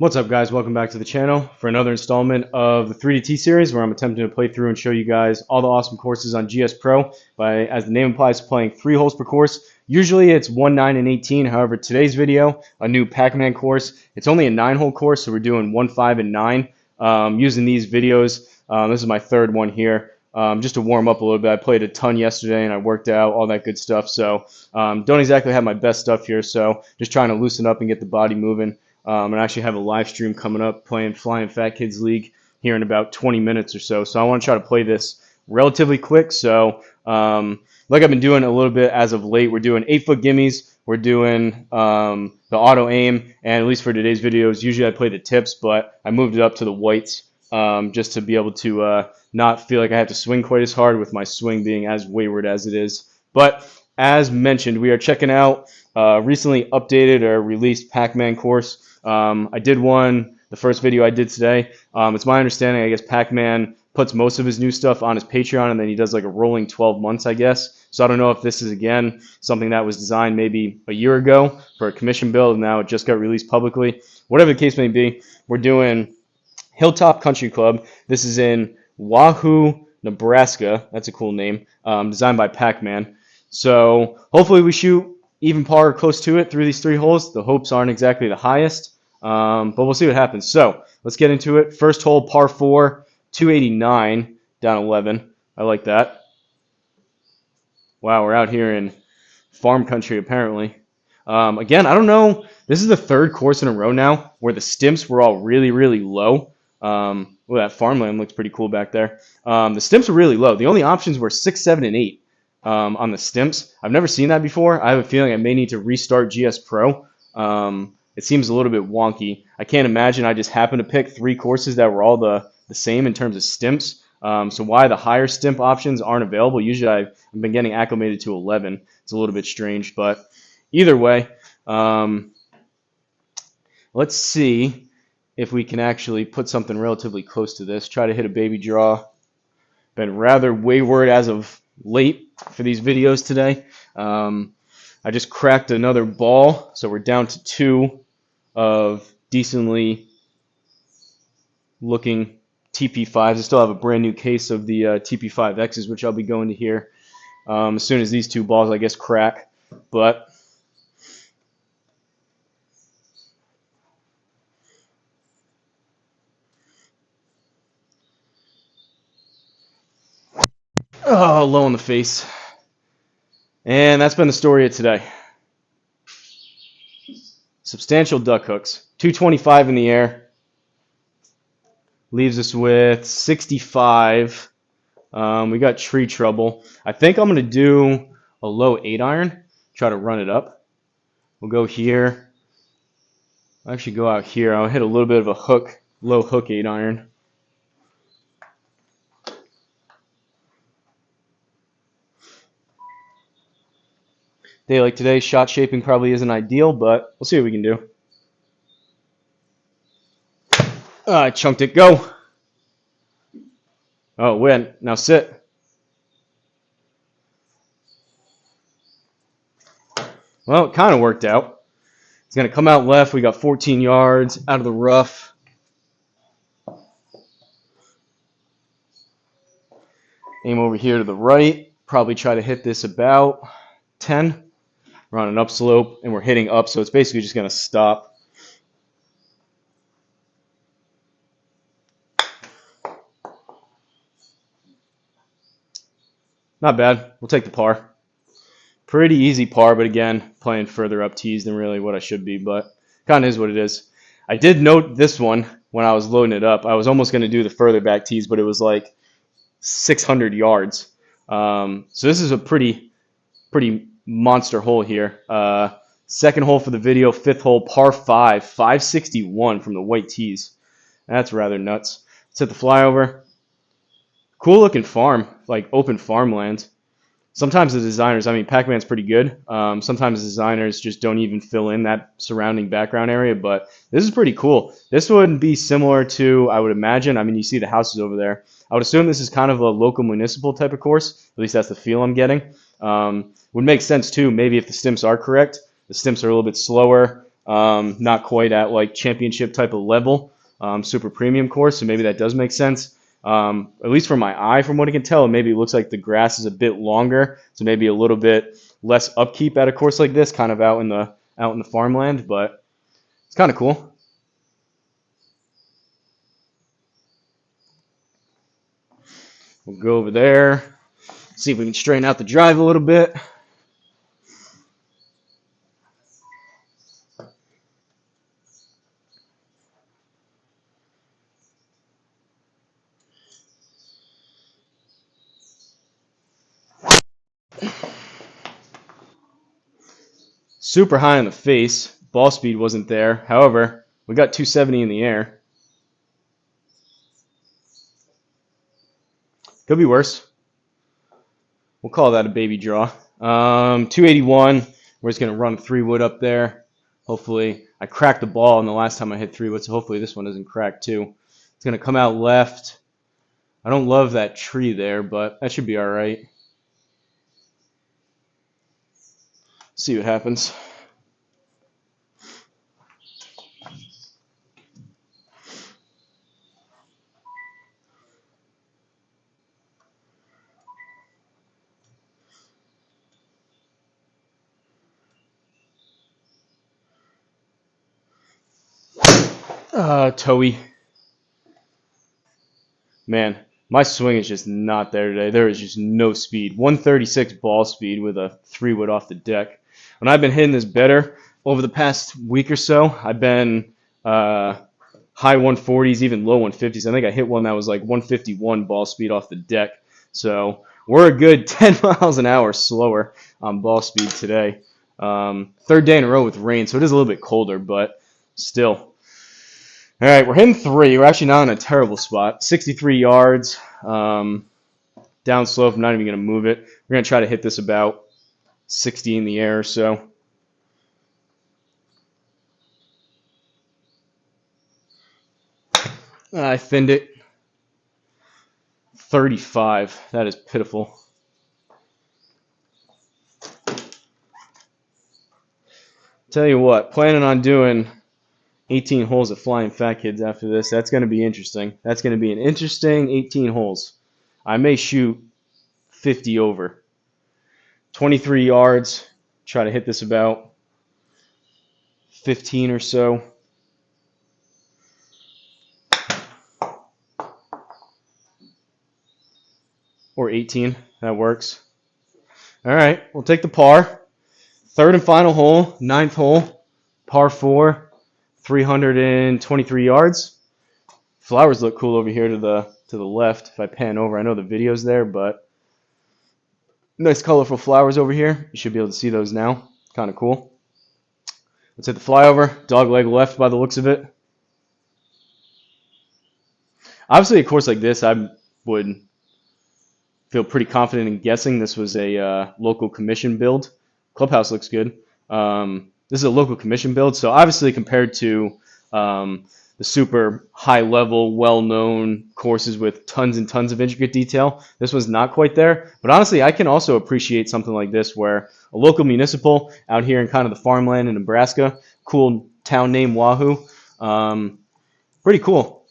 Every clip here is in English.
What's up, guys? Welcome back to the channel for another installment of the 3DT series where I'm attempting to play through and show you guys all the awesome courses on GSPro by, as the name implies, playing 3 holes per course. Usually it's 1, 9, and 18. However, today's video, a new Pac-Man course, it's only a 9-hole course, so we're doing 1, 5, and 9 using these videos. This is my third one here. Just to warm up a little bit. I played a ton yesterday and I worked out, all that good stuff. So don't exactly have my best stuff here, so just trying to loosen up and get the body moving. And I actually have a live stream coming up playing Flying Fat Kids League here in about 20 minutes or so. So I want to try to play this relatively quick. So like I've been doing a little bit as of late, we're doing 8-foot gimmies. We're doing the auto aim, and at least for today's videos, usually I play the tips, but I moved it up to the whites just to be able to not feel like I have to swing quite as hard with my swing being as wayward as it is. But as mentioned, we are checking out recently updated or released Pac-Man course. I did one, the first video I did today. It's my understanding, I guess Pac-Man puts most of his new stuff on his Patreon, and then he does like a rolling 12 months, I guess. So I don't know if this is, again, something that was designed maybe a year ago for a commission build, and now it just got released publicly. Whatever the case may be, we're doing Hilltop Country Club. This is in Wahoo, Nebraska. That's a cool name. Designed by Pac-Man. So hopefully we shoot even par or close to it through these 3 holes. The hopes aren't exactly the highest, but we'll see what happens. So let's get into it. First hole, par 4, 289, down 11. I like that. Wow, we're out here in farm country apparently. Again, I don't know. This is the 3rd course in a row now where the stimps were all really, really low. Well, that farmland looks pretty cool back there. The stimps were really low. The only options were 6, 7, and 8 on the stimps. I've never seen that before. I have a feeling I may need to restart GSPro. It seems a little bit wonky. I can't imagine I just happened to pick 3 courses that were all the same in terms of stimps. So why the higher stimp options aren't available? Usually I've been getting acclimated to 11. It's a little bit strange, but either way, let's see if we can actually put something relatively close to this. Try to hit a baby draw. Been rather wayward as of late for these videos today. I just cracked another ball, so we're down to 2 of decently looking TP5s. I still have a brand new case of the TP5Xs, which I'll be going to here as soon as these 2 balls, I guess, crack. But oh, low in the face. And that's been the story of today. Substantial duck hooks. 225 in the air. Leaves us with 65. We got tree trouble. I think I'm going to do a low 8-iron. Try to run it up. We'll go here. I'll actually go out here. I'll hit a little bit of a hook, low hook 8-iron. Day like today, shot shaping probably isn't ideal, but we'll see what we can do. I chunked it. Go. Oh, win. Now sit. Well, it kind of worked out. It's going to come out left. We got 14 yards out of the rough. Aim over here to the right. Probably try to hit this about 10. We're on an upslope, and we're hitting up, so it's basically just going to stop. Not bad. We'll take the par. Pretty easy par, but again, playing further up tees than really what I should be, but kind of is what it is. I did note this one when I was loading it up. I was almost going to do the further back tees, but it was like 600 yards. So this is a pretty monster hole here. Second hole for the video, 5th hole, par 5, 561 from the white tees. That's rather nuts. Let's hit the flyover. Cool looking farm, like open farmland. Sometimes the designers, I mean, Pac-Man's pretty good. Sometimes the designers just don't even fill in that surrounding background area, but this is pretty cool. This would be similar to, I would imagine, I mean, you see the houses over there. I would assume this is kind of a local municipal type of course. At least that's the feel I'm getting. Would make sense, too, maybe if the stimps are correct. The stimps are a little bit slower. not quite at like championship type of level, super premium course, so maybe that does make sense. At least for my eye, from what I can tell, maybe it looks like the grass is a bit longer, so maybe a little bit less upkeep at a course like this, kind of out in the farmland, but it's kind of cool. We'll go over there, see if we can straighten out the drive a little bit. Super high on the face. Ball speed wasn't there. However, we got 270 in the air. Could be worse. We'll call that a baby draw. 281. We're just going to run 3-wood up there. Hopefully, I cracked the ball in the last time I hit 3-wood, so hopefully this one doesn't crack too. It's going to come out left. I don't love that tree there, but that should be all right. See what happens. Toey. Man, my swing is just not there today. There is just no speed. 136 ball speed with a 3-wood off the deck. When I've been hitting this better over the past week or so, I've been high 140s, even low 150s. I think I hit one that was like 151 ball speed off the deck. So we're a good 10 miles an hour slower on ball speed today. Third day in a row with rain, so it is a little bit colder, but still. All right, we're hitting 3. We're actually not in a terrible spot. 63 yards, down slope. I'm not even going to move it. We're going to try to hit this about 60 in the air or so. I thinned it. 35. That is pitiful. Tell you what, planning on doing 18 holes of Flying Fat Kids after this. That's going to be interesting. That's going to be an interesting 18 holes. I may shoot 50 over. 23 yards. Try to hit this about 15 or so. Or 18. That works. All right, we'll take the par. Third and final hole, 9th hole, par 4. 323 yards. Flowers look cool over here to the left. If I pan over, I know the video's there, but nice colorful flowers over here. You should be able to see those now. Kind of cool. Let's hit the flyover. Dog leg left by the looks of it. Obviously, a course like this, I would feel pretty confident in guessing this was a local commission build. Clubhouse looks good. This is a local commission build, so obviously compared to the super high-level, well-known courses with tons and tons of intricate detail, this one's not quite there. But honestly, I can also appreciate something like this where a local municipal out here in kind of the farmland in Nebraska, cool town name Wahoo, pretty cool.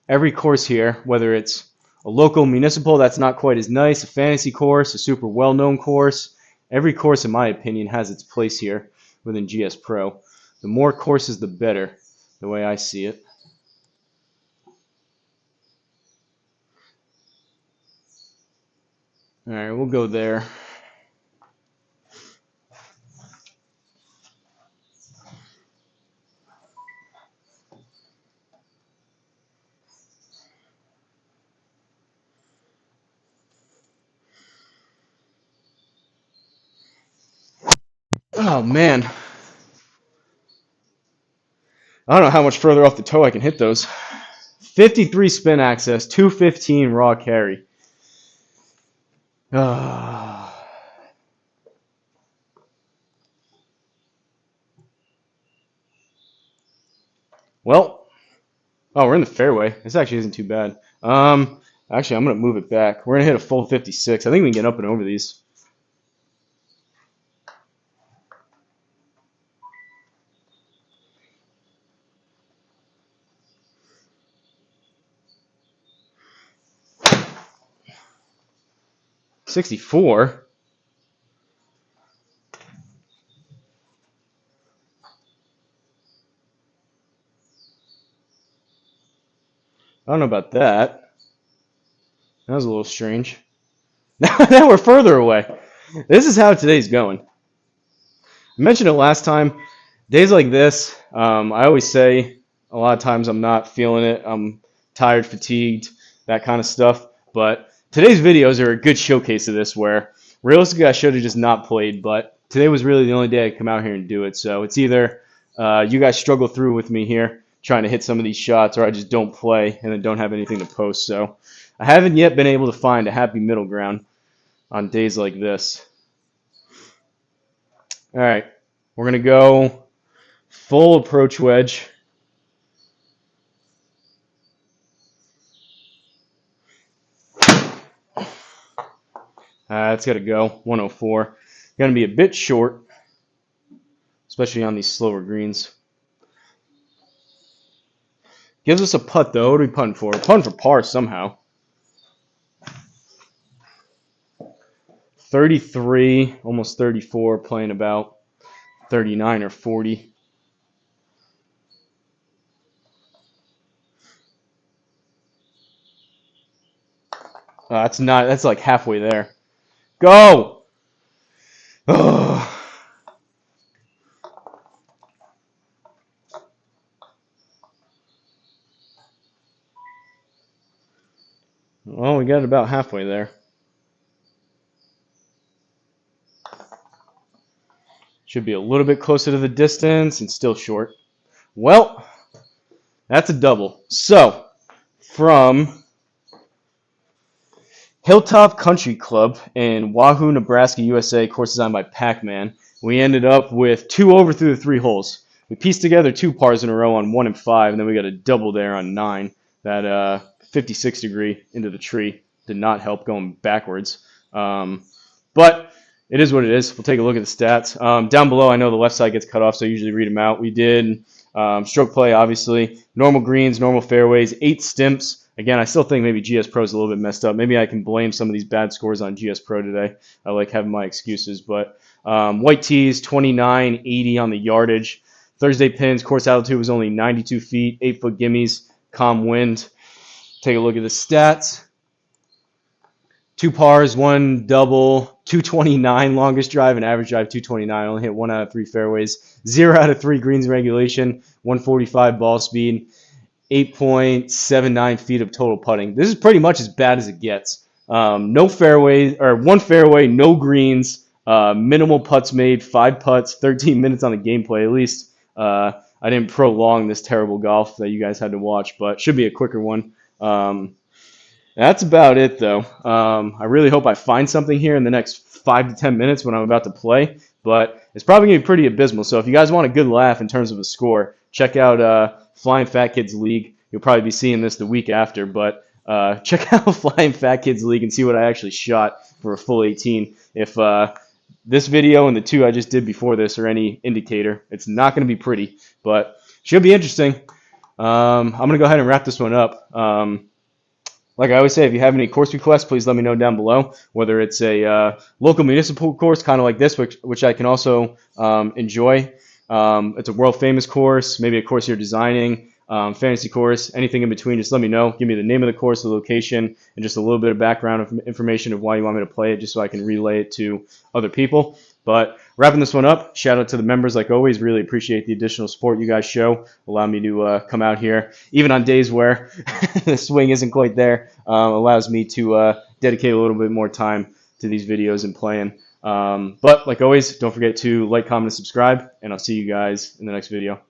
Every course here, whether it's a local municipal that's not quite as nice, a fantasy course, a super well-known course, every course, in my opinion, has its place here within GSPro. The more courses, the better, the way I see it. All right, we'll go there. Oh, man. I don't know how much further off the toe I can hit those. 53 spin access, 215 raw carry. Well, we're in the fairway. This actually isn't too bad. Actually, I'm going to move it back. We're going to hit a full 56. I think we can get up and over these. 64. I don't know about that. That was a little strange. Now we're further away. This is how today's going. I mentioned it last time. Days like this, I always say a lot of times I'm not feeling it. I'm tired, fatigued, that kind of stuff. But today's videos are a good showcase of this, where realistically I should have just not played, but today was really the only day I could come out here and do it. So it's either you guys struggle through with me here trying to hit some of these shots, or I just don't play and then don't have anything to post. So I haven't yet been able to find a happy middle ground on days like this. All right, we're going to go full approach wedge. That's got to go, 104. Going to be a bit short, especially on these slower greens. Gives us a putt, though. What are we putting for? We're putting for par somehow. 33, almost 34, playing about 39 or 40. That's like halfway there. Go! Oh. Well, we got it about halfway there. Should be a little bit closer to the distance and still short. Well, that's a double. So, from Hilltop Country Club in Wahoo, Nebraska, USA, course designed by Pac-Man, we ended up with 2 over through the 3 holes. We pieced together 2 pars in a row on 1 and 5, and then we got a double there on 9. That 56 degree into the tree did not help going backwards. But it is what it is. We'll take a look at the stats. Down below, I know the left side gets cut off, so I usually read them out. We did stroke play, obviously. Normal greens, normal fairways, 8 stimps. Again, I still think maybe GSPro is a little bit messed up. Maybe I can blame some of these bad scores on GSPro today. I like having my excuses. But white tees, 29, 80 on the yardage. Thursday pins, course altitude was only 92 feet, 8-foot gimmies, calm wind. Take a look at the stats. 2 pars, 1 double, 229 longest drive, and average drive 229. Only hit 1 out of 3 fairways, 0 out of 3 greens in regulation, 145 ball speed, 8.79 feet of total putting. This is pretty much as bad as it gets. No fairways, or 1 fairway, no greens, minimal putts made, 5 putts, 13 minutes on the gameplay. At least I didn't prolong this terrible golf that you guys had to watch, but should be a quicker one. That's about it, though. I really hope I find something here in the next 5 to 10 minutes when I'm about to play, but it's probably going to be pretty abysmal. So if you guys want a good laugh in terms of a score, check out Flying Fat Kids League. You'll probably be seeing this the week after, but check out Flying Fat Kids League and see what I actually shot for a full 18. If this video and the 2 I just did before this are any indicator, it's not going to be pretty, but should be interesting. I'm going to go ahead and wrap this one up. Like I always say, if you have any course requests, please let me know down below, whether it's a local municipal course, kind of like this, which I can also enjoy. It's a world-famous course, maybe a course you're designing, fantasy course, anything in between, just let me know. Give me the name of the course, the location, and just a little bit of background information of why you want me to play it, just so I can relay it to other people. But wrapping this one up, shout out to the members like always. Really appreciate the additional support you guys show. Allow me to come out here, even on days where the swing isn't quite there. Allows me to dedicate a little bit more time to these videos and playing. But like always, don't forget to like, comment, and subscribe, and I'll see you guys in the next video.